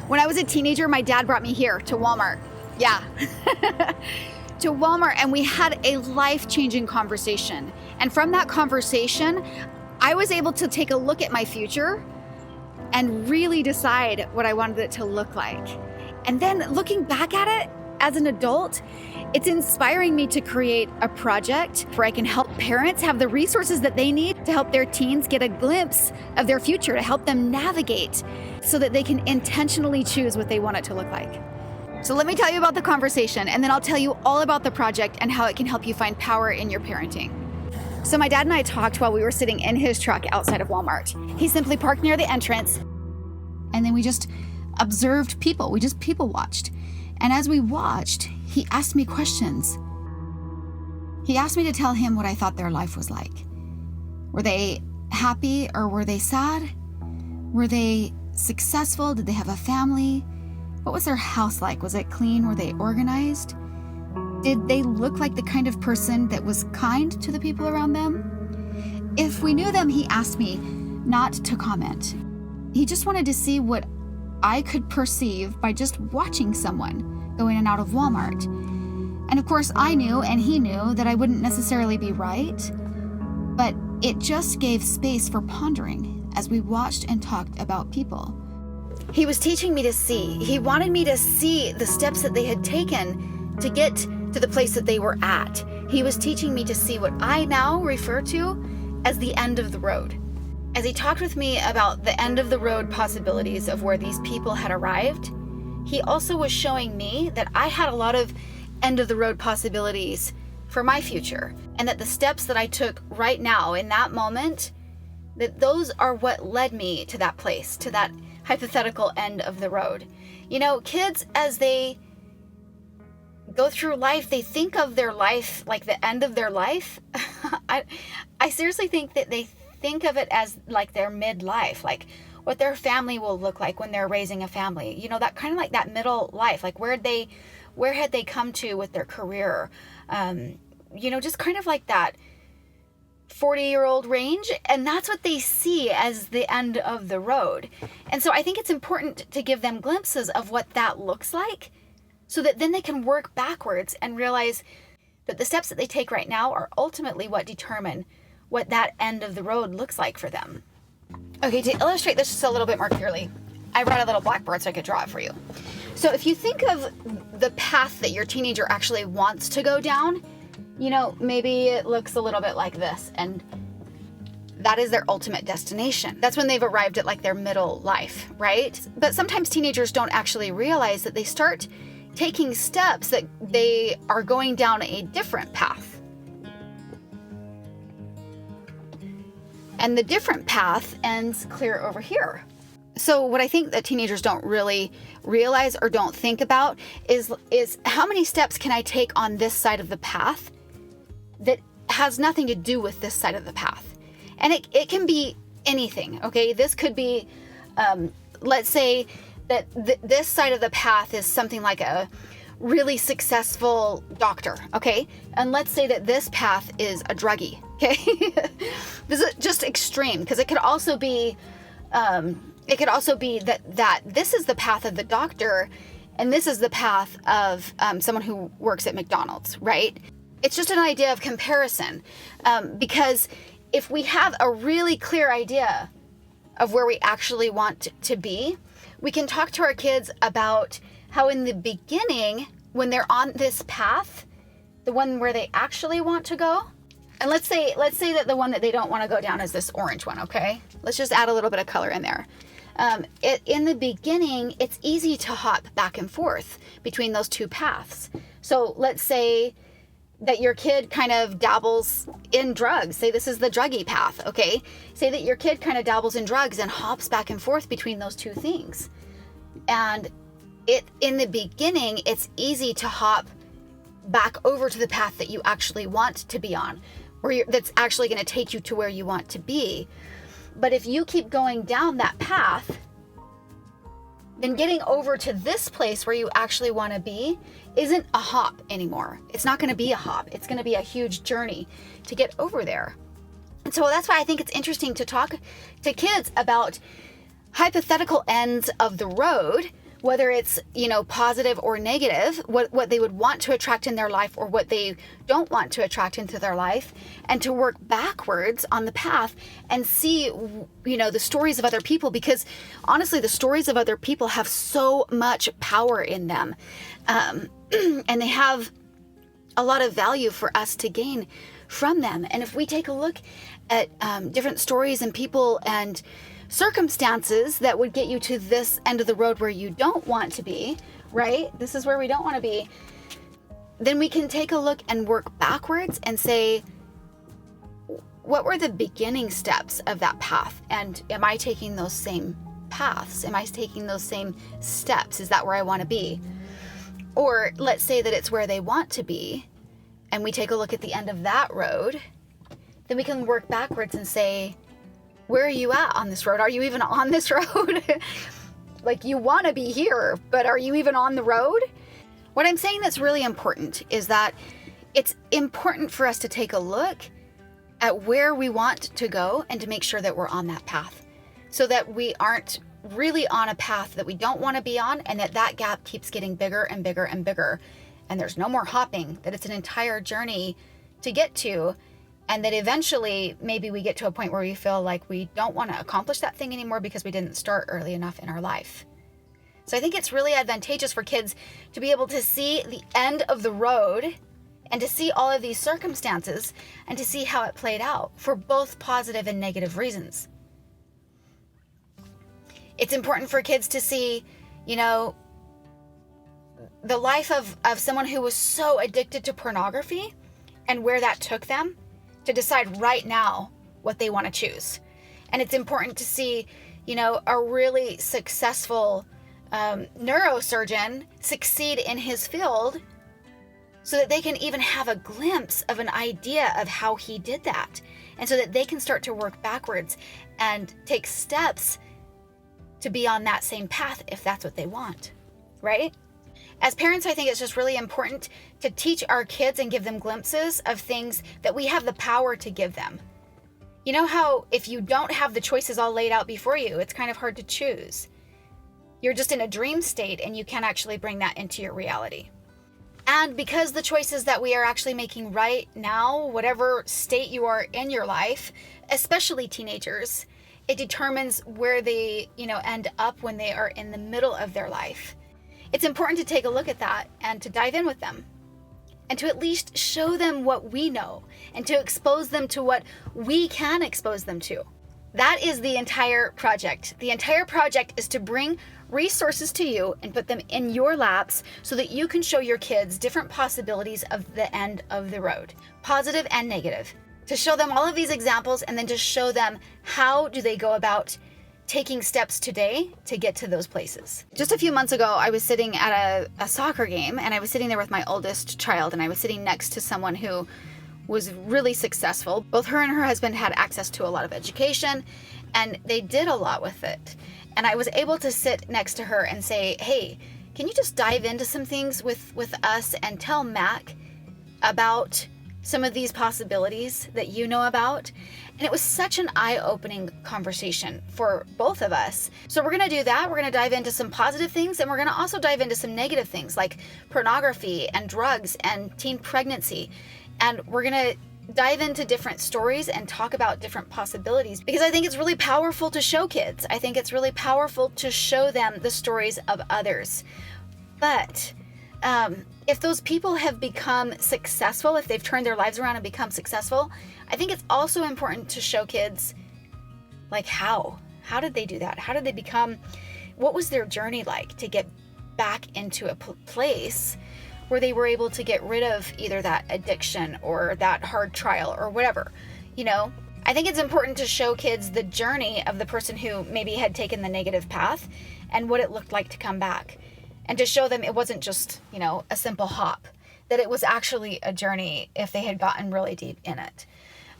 When I was a teenager, my dad brought me here to Walmart. Yeah. To Walmart, and we had a life-changing conversation. And from that conversation, I was able to take a look at my future and really decide what I wanted it to look like. And then looking back at it as an adult, it's inspiring me to create a project where I can help parents have the resources that they need to help their teens get a glimpse of their future, to help them navigate so that they can intentionally choose what they want it to look like. So let me tell you about the conversation, and then I'll tell you all about the project and how it can help you find power in your parenting. So my dad and I talked while we were sitting in his truck outside of Walmart. He simply parked near the entrance, and then we just observed people. We just people watched. And as we watched, he asked me questions. He asked me to tell him what I thought their life was like. Were they happy or were they sad? Were they successful? Did they have a family? What was their house like? Was it clean? Were they organized? Did they look like the kind of person that was kind to the people around them? If we knew them, he asked me not to comment. He just wanted to see what I could perceive by just watching someone go in and out of Walmart. And of course, I knew and he knew that I wouldn't necessarily be right, but it just gave space for pondering as we watched and talked about people. He was teaching me to see. He wanted me to see the steps that they had taken to get to the place that they were at. He was teaching me to see what I now refer to as the end of the road. As he talked with me about the end of the road possibilities of where these people had arrived, he also was showing me that I had a lot of end of the road possibilities for my future, and that the steps that I took right now in that moment, that those are what led me to that place, to that hypothetical end of the road. You know, kids, as they go through life, they think of their life like the end of their life. I seriously think that they think of it as like their midlife, like what their family will look like when they're raising a family. You know, that kind of like that middle life, like where had they come to with their career? You know, just kind of like that 40-year-old range. And that's what they see as the end of the road. And so I think it's important to give them glimpses of what that looks like, so that then they can work backwards and realize that the steps that they take right now are ultimately what determine what that end of the road looks like for them. Okay, to illustrate this just a little bit more clearly, I brought a little blackboard so I could draw it for you. So if you think of the path that your teenager actually wants to go down, you know, maybe it looks a little bit like this, and that is their ultimate destination. That's when they've arrived at like their middle life, right? But sometimes teenagers don't actually realize that they start taking steps that they are going down a different path. And the different path ends clear over here. So what I think that teenagers don't really realize or don't think about is how many steps can I take on this side of the path that has nothing to do with this side of the path? And it can be anything, okay? This could be, let's say that this side of the path is something like a really successful doctor, okay? And let's say that this path is a druggie, okay? This is just extreme, because it could also be that this is the path of the doctor, and this is the path of someone who works at McDonald's, right? It's just an idea of comparison, because if we have a really clear idea of where we actually want to be, we can talk to our kids about how in the beginning, when they're on this path, the one where they actually want to go, and let's say that the one that they don't want to go down is this orange one, okay? Let's just add a little bit of color in there. In the beginning, it's easy to hop back and forth between those two paths. So let's say that your kid kind of dabbles in drugs. Say this is the druggie path, okay? Say that your kid kind of dabbles in drugs and hops back and forth between those two things. And in the beginning, it's easy to hop back over to the path that you actually want to be on, that's actually going to take you to where you want to be. But if you keep going down that path, then getting over to this place where you actually want to be isn't a hop anymore. It's not going to be a hop. It's going to be a huge journey to get over there. And so that's why I think it's interesting to talk to kids about hypothetical ends of the road whether it's, positive or negative, what they would want to attract in their life or what they don't want to attract into their life, and to work backwards on the path and see, the stories of other people, because honestly, the stories of other people have so much power in them. And they have a lot of value for us to gain from them. And if we take a look at different stories and people and circumstances that would get you to this end of the road where you don't want to be, right? This is where we don't want to be. Then we can take a look and work backwards and say, what were the beginning steps of that path? And am I taking those same paths? Am I taking those same steps? Is that where I want to be? Or let's say that it's where they want to be, and we take a look at the end of that road, then we can work backwards and say, where are you at on this road? Are you even on this road? Like, you want to be here, but are you even on the road? What I'm saying that's really important is that it's important for us to take a look at where we want to go and to make sure that we're on that path, so that we aren't really on a path that we don't want to be on, and that gap keeps getting bigger and bigger and bigger, and there's no more hopping, that it's an entire journey to get to. And that eventually maybe we get to a point where we feel like we don't want to accomplish that thing anymore because we didn't start early enough in our life. So I think it's really advantageous for kids to be able to see the end of the road and to see all of these circumstances and to see how it played out for both positive and negative reasons. It's important for kids to see, the life of someone who was so addicted to pornography and where that took them, to decide right now what they want to choose. And it's important to see, a really successful neurosurgeon succeed in his field, so that they can even have a glimpse of an idea of how he did that. And so that they can start to work backwards and take steps to be on that same path if that's what they want, right? As parents, I think it's just really important to teach our kids and give them glimpses of things that we have the power to give them. You know how if you don't have the choices all laid out before you, it's kind of hard to choose. You're just in a dream state and you can't actually bring that into your reality. And because the choices that we are actually making right now, whatever state you are in your life, especially teenagers, it determines where they, end up when they are in the middle of their life. It's important to take a look at that and to dive in with them and to at least show them what we know and to expose them to what we can expose them to. That is the entire project. The entire project is to bring resources to you and put them in your laps so that you can show your kids different possibilities of the end of the road, positive and negative, to show them all of these examples and then to show them how do they go about taking steps today to get to those places. Just a few months ago, I was sitting at a soccer game, and I was sitting there with my oldest child, and I was sitting next to someone who was really successful. Both her and her husband had access to a lot of education, and they did a lot with it. And I was able to sit next to her and say, hey, can you just dive into some things with us and tell Mac about some of these possibilities that you know about? And it was such an eye-opening conversation for both of us. So we're going to do that. We're going to dive into some positive things, and we're going to also dive into some negative things like pornography and drugs and teen pregnancy. And we're going to dive into different stories and talk about different possibilities, because I think it's really powerful to show kids. I think it's really powerful to show them the stories of others. But if those people have become successful, if they've turned their lives around and become successful, I think it's also important to show kids, like, how did they do that? How did they become, what was their journey like to get back into a place where they were able to get rid of either that addiction or that hard trial or whatever, I think it's important to show kids the journey of the person who maybe had taken the negative path and what it looked like to come back. And to show them it wasn't just, a simple hop, that it was actually a journey if they had gotten really deep in it.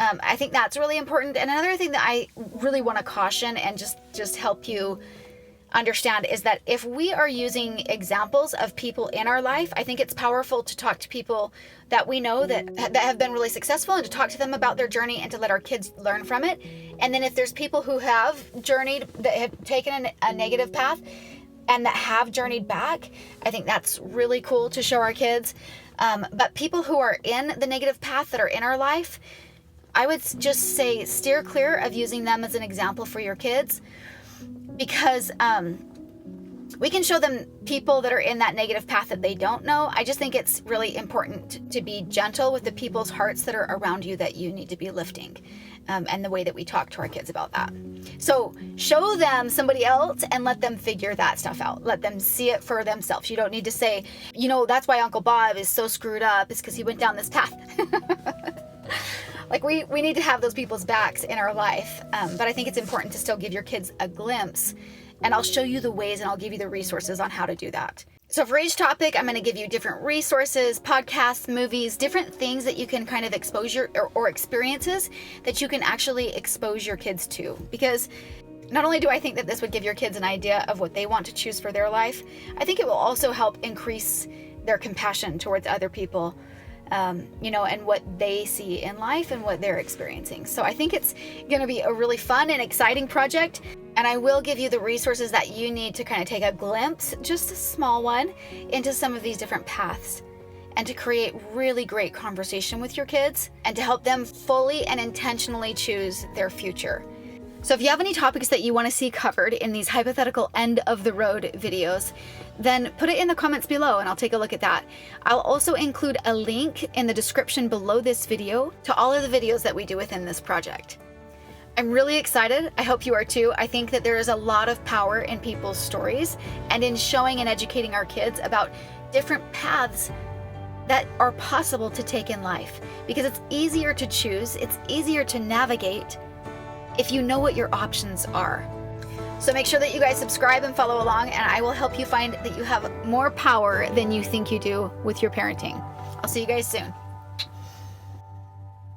I think that's really important. And another thing that I really want to caution and just help you understand is that if we are using examples of people in our life, I think it's powerful to talk to people that we know that have been really successful and to talk to them about their journey and to let our kids learn from it. And then if there's people who have journeyed, that have taken a negative path, and that have journeyed back. I think that's really cool to show our kids. But people who are in the negative path that are in our life, I would just say steer clear of using them as an example for your kids, because we can show them people that are in that negative path that they don't know. I just think it's really important to be gentle with the people's hearts that are around you that you need to be lifting, and the way that we talk to our kids about that. So show them somebody else and let them figure that stuff out. Let them see it for themselves. You don't need to say, that's why Uncle Bob is so screwed up, is because he went down this path. Like we need to have those people's backs in our life. But I think it's important to still give your kids a glimpse, and I'll show you the ways and I'll give you the resources on how to do that. So for each topic, I'm going to give you different resources, podcasts, movies, different things that you can kind of expose or experiences that you can actually expose your kids to. Because not only do I think that this would give your kids an idea of what they want to choose for their life, I think it will also help increase their compassion towards other people, and what they see in life and what they're experiencing. So I think it's going to be a really fun and exciting project. And I will give you the resources that you need to kind of take a glimpse, just a small one, into some of these different paths, and to create really great conversation with your kids and to help them fully and intentionally choose their future. So if you have any topics that you want to see covered in these hypothetical end of the road videos, then put it in the comments below and I'll take a look at that. I'll also include a link in the description below this video to all of the videos that we do within this project. I'm really excited. I hope you are too. I think that there is a lot of power in people's stories and in showing and educating our kids about different paths that are possible to take in life, because it's easier to choose, it's easier to navigate if you know what your options are. So make sure that you guys subscribe and follow along, and I will help you find that you have more power than you think you do with your parenting. I'll see you guys soon.